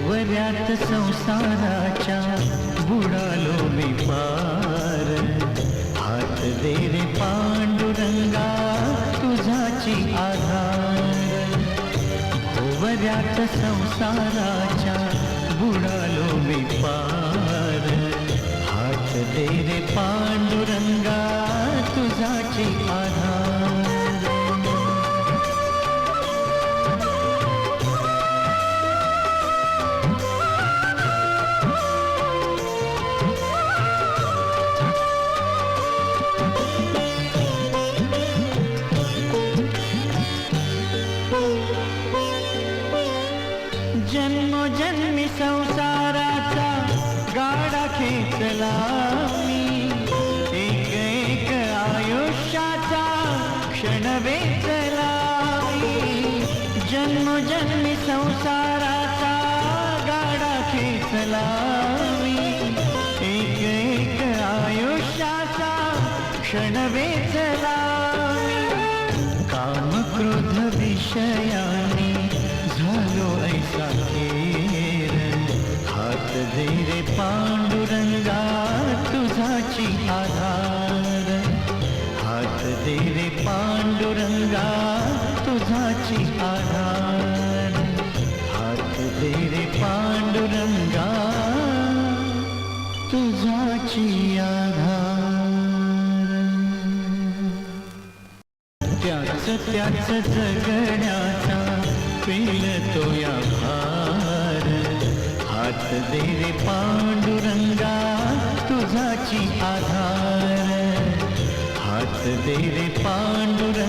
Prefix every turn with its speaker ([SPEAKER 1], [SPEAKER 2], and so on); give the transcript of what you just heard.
[SPEAKER 1] भोवऱ्यात संसाराच्या बुडालो मी पार, हात दे रे पांडुरंगा तुझाची आधार. भोवऱ्यात संसाराच्या बुडालो मी पार, हात दे रे पांडुरंगा तुझाची आधार. जन्मोजन्मी संसाराचा गाडा खेचला मी, एक एक आयुष्याचा क्षण वेचला मी. जन्मोजन्मी संसाराचा गाडा खेचला मी, एक एक आयुष्याचा क्षण वेचला मी. काम क्रोध विषयाने झालो ऐसा खेर, हात दे रे पांडुरंगा तुझाची आधार. हात दे रे पांडुरंगा तुझाची आधार. हात दे रे पांडुरंगा तुझाची आधार. त्याच जगण्याचा पेलतो या भार, हात दे रे पांडुरंगा तुझाची आधार. हात दे रे पांडुरंगा